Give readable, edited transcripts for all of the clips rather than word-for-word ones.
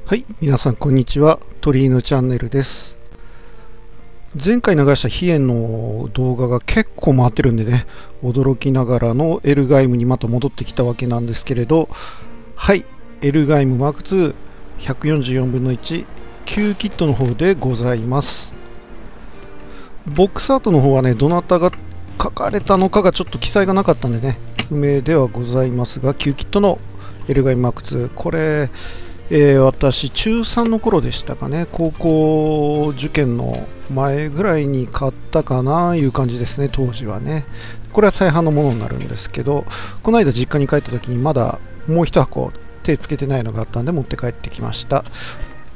はい、皆さんこんにちは。鳥犬チャンネルです。前回流した飛燕の動画が結構回ってるんでね、驚きながらのエルガイムにまた戻ってきたわけなんですけれど、はい、エルガイム M2 144分の1旧キットの方でございます。ボックスアートの方はね、どなたが書かれたのかがちょっと記載がなかったんでね、不明ではございますが、旧キットのエルガイム M2、これ私中3の頃でしたかね、高校受験の前ぐらいに買ったかないう感じですね、当時はね。これは再販のものになるんですけど、この間実家に帰った時にまだもう一箱手つけてないのがあったんで持って帰ってきました。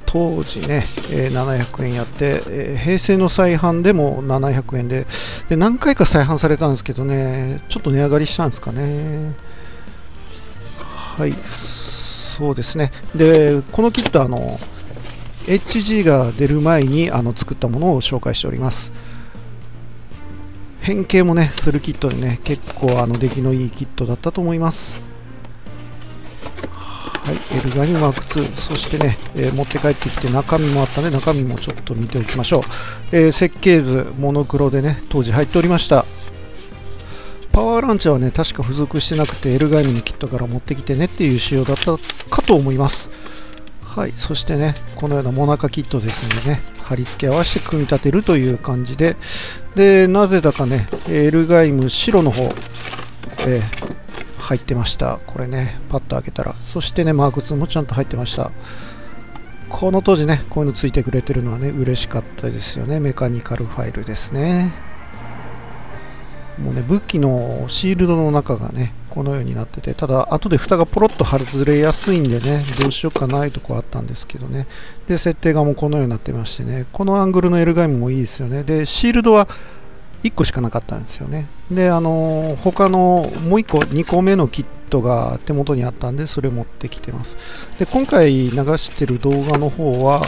当時ね、700円やって、平成の再販でも700円で、何回か再販されたんですけどね、ちょっと値上がりしたんですかね。はい、そうですね。で、このキットHG が出る前に作ったものを紹介しております。変形もねするキットでね、結構出来のいいキットだったと思います。はい、エルガイム M2、そしてね、持って帰ってきて中身もあったので中身もちょっと見ておきましょう。設計図モノクロでね当時入っておりました。パワーランチャーはね確か付属してなくてエルガイムのキットから持ってきてねっていう仕様だったかと思います。はい、そしてねこのようなモナカキットですのでね、貼り付け合わせて組み立てるという感じで、なぜだかねエルガイム白の方、入ってました。これねパッと開けたら、そしてねマーク2もちゃんと入ってました。この当時ねこういうのついてくれてるのはね嬉しかったですよね。メカニカルファイルですね。もうね武器のシールドの中がねこのようになってて、ただ後で蓋がポロッと外れやすいんでねどうしようかないうとこあったんですけどね。で設定がもうこのようになってましてね、このアングルのエルガイムもいいですよね。でシールドは1個しかなかったんですよね。で他のもう1個2個目のキットが手元にあったんでそれ持ってきてます。で今回流してる動画の方は、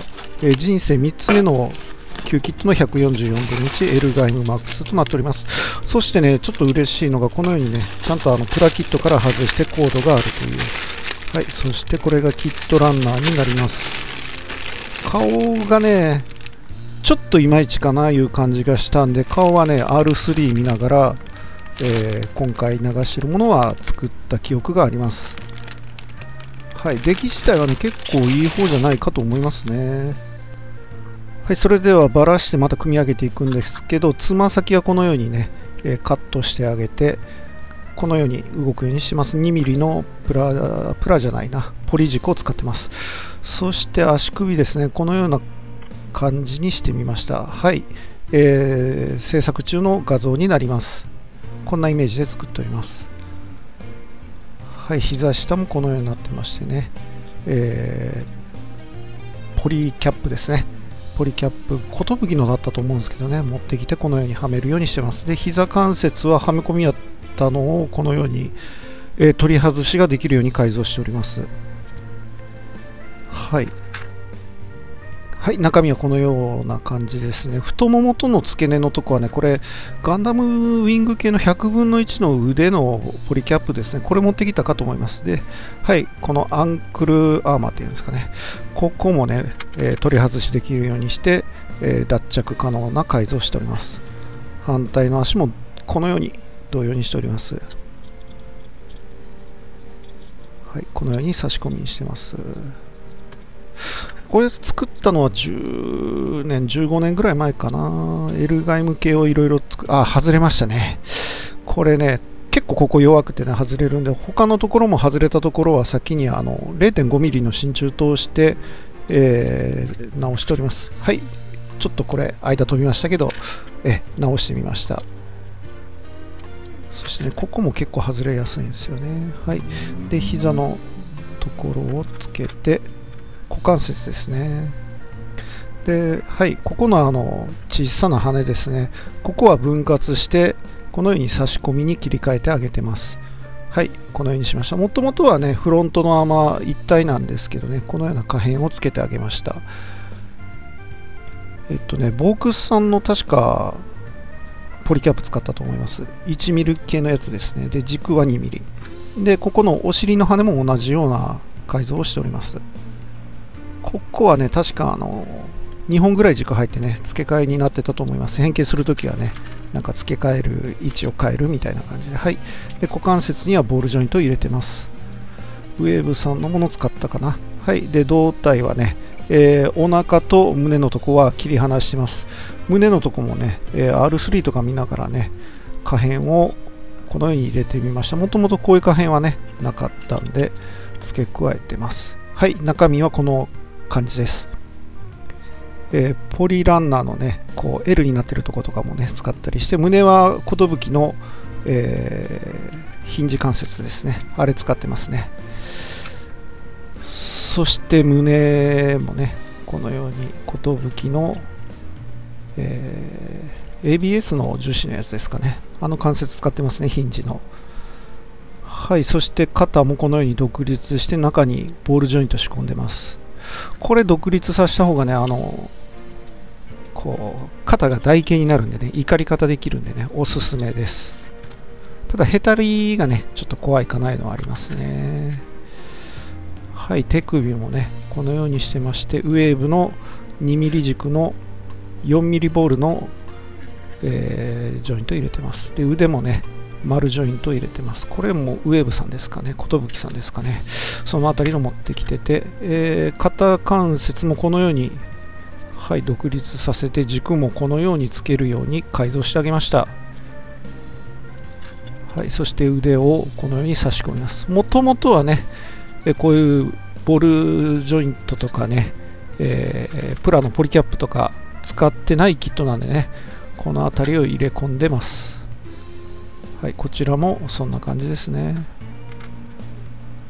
人生3つ目の旧キットの144分の1エルガイム MAX となっております。そしてねちょっと嬉しいのがこのようにねちゃんとプラキットから外してコードがあるという。はい、そしてこれがキットランナーになります。顔がねちょっといまいちかないう感じがしたんで、顔はね R3 見ながら、今回流してるものは作った記憶があります。はい、出来自体はね結構いい方じゃないかと思いますね。はい、それではバラしてまた組み上げていくんですけど、つま先はこのようにね、カットしてあげてこのように動くようにします。2mm のプラじゃないなポリ軸を使ってます。そして足首ですね、このような感じにしてみました。はい、制作中の画像になります。こんなイメージで作っております。はい、膝下もこのようになってましてね、ポリキャップですね。ポリキャップ、寿のだったと思うんですけどね、持ってきてこのようにはめるようにしてます。で、膝関節ははめ込みやったのをこのように、取り外しができるように改造しております。はい。はい、中身はこのような感じですね。太ももとの付け根のとこはね、これ、ガンダムウィング系の100分の1の腕のポリキャップですね。これ持ってきたかと思います。で、はい、このアンクルアーマーっていうんですかね。ここもね、取り外しできるようにして、脱着可能な改造をしております。反対の足もこのように同様にしております。はい、このように差し込みにしてます。これ作ったのは10年、15年ぐらい前かな。エルガイム系をいろいろ外れましたね。これね、結構ここ弱くてね、外れるんで、他のところも外れたところは先に0.5mm の真鍮刀をして、直しております。はい、ちょっとこれ、間飛びましたけど、直してみました。そしてね、ここも結構外れやすいんですよね。はい。で、膝のところをつけて、股関節ですね。で、はい、ここの小さな羽ですね。ここは分割してこのように差し込みに切り替えてあげてます。はい、このようにしました。もともとはねフロントのアーマー一体なんですけどね、このような可変をつけてあげました。ボークスさんの確かポリキャップ使ったと思います。1mm 系のやつですね。で、軸は 2mm で、ここのお尻の羽も同じような改造をしております。ここはね、確か2本ぐらい軸入ってね、付け替えになってたと思います。変形するときはね、なんか付け替える位置を変えるみたいな感じで、はい。で、股関節にはボールジョイントを入れてます。ウェーブさんのものを使ったかな。はい。で、胴体はね、お腹と胸のとこは切り離してます。胸のとこもね、R3 とか見ながらね、可変をこのように入れてみました。もともとこういう可変はね、なかったんで、付け加えてます。はい。中身はこの感じです。ポリランナーのね、こう L になってるところとかもね、使ったりして、胸は寿の、ヒンジ関節ですね。あれ使ってますね。そして胸もね、このように寿の、ABS の樹脂のやつですかね。あの関節使ってますね、ヒンジの。はい、そして肩もこのように独立して中にボールジョイント仕込んでます。これ独立させた方がね、こう肩が台形になるんでね、怒り方できるんでね、おすすめです。ただ、へたりがね、ちょっと怖いかないうのはありますね。はい、手首もね、このようにしてまして、ウェーブの 2mm 軸の 4mm ボールの、ジョイント入れてます。で、腕もね、丸ジョイント入れてます。これもウェーブさんですかね、寿さんですかね。そのあたりの持ってきてて、肩関節もこのように、はい、独立させて軸もこのようにつけるように改造してあげました。はい、そして腕をこのように差し込みます。もともとはね、こういうボールジョイントとかね、プラのポリキャップとか使ってないキットなんでね、この辺りを入れ込んでます。はい、こちらもそんな感じですね。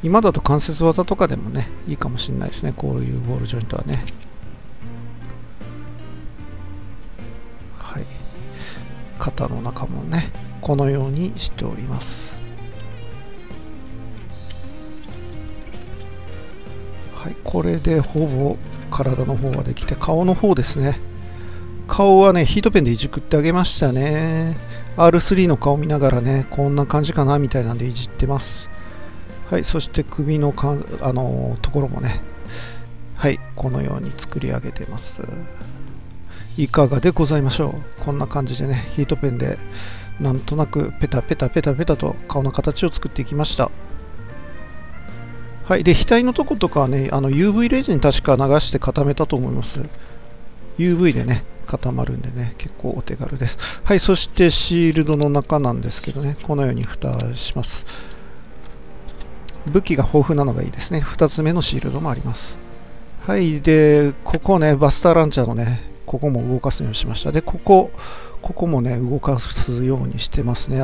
今だと関節技とかでもね、いいかもしれないですね、こういうボールジョイントはね。はい、肩の中もね、このようにしております。はい、これでほぼ体の方はできて、顔の方ですね。顔はね、ヒートペンでいじくってあげましたね。R3 の顔見ながらね、こんな感じかなみたいなんでいじってます。はい、そして首のところもね、はい、このように作り上げてます。いかがでございましょう。こんな感じでね、ヒートペンでなんとなくペタペタペタペタと顔の形を作っていきました。はい、で額のとことかはね、UV レジン確か流して固めたと思います。UV でね、固まるんでね、結構お手軽です。はい、そしてシールドの中なんですけどね、このように蓋します。武器が豊富なのがいいですね。2つ目のシールドもあります。はい、で、ここね、バスターランチャーのね、ここも動かすようにしました。で、ここもね、動かすようにしてますね。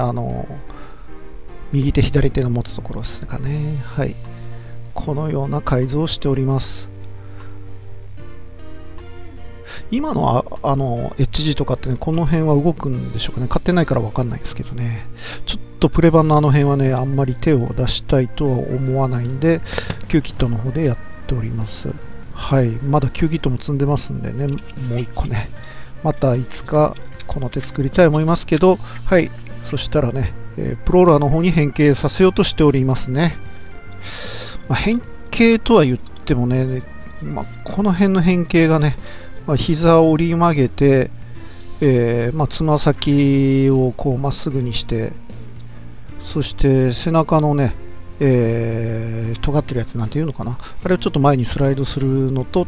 右手、左手の持つところですかね。はい。このような改造をしております。今のHG とかってね、この辺は動くんでしょうかね。買ってないから分かんないですけどね。ちょっとプレ版の辺はね、あんまり手を出したいとは思わないんで、Qキットの方でやっております。はい。まだQキットも積んでますんでね、もう1個ね。またいつかこの手作りたいと思いますけど、はい。そしたらね、プローラーの方に変形させようとしておりますね。変形とは言ってもね、この辺の変形がね、膝を折り曲げて、つま先をこうまっすぐにして、そして背中のね、尖ってるやつなんていうのかな、あれをちょっと前にスライドするのと、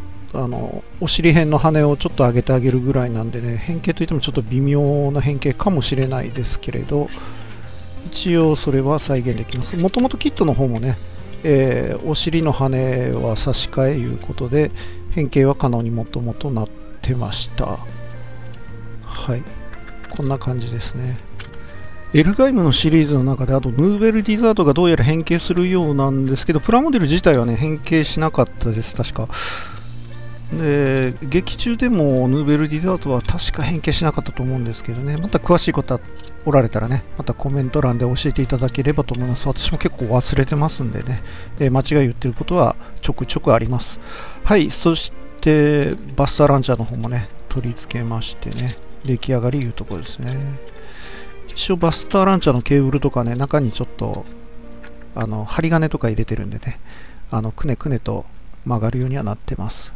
お尻辺の羽をちょっと上げてあげるぐらいなんでね、変形といってもちょっと微妙な変形かもしれないですけれど、一応それは再現できます。もともとキットの方もね、お尻の羽は差し替えいうことで変形は可能にもともとなってました。はい、こんな感じですね。エルガイムのシリーズの中で、あとヌーベルディザートがどうやら変形するようなんですけど、プラモデル自体はね、変形しなかったです、確か。で、劇中でもヌーベルディザートは確か変形しなかったと思うんですけどね、また詳しい方おられたらね、またコメント欄で教えていただければと思います。私も結構忘れてますんでね、間違い言ってることはちょくちょくあります。はい、そしてバスターランチャーの方もね、取り付けましてね、出来上がりいうところですね。一応バスターランチャーのケーブルとかね、中にちょっと針金とか入れてるんでね、くねくねと曲がるようにはなってます。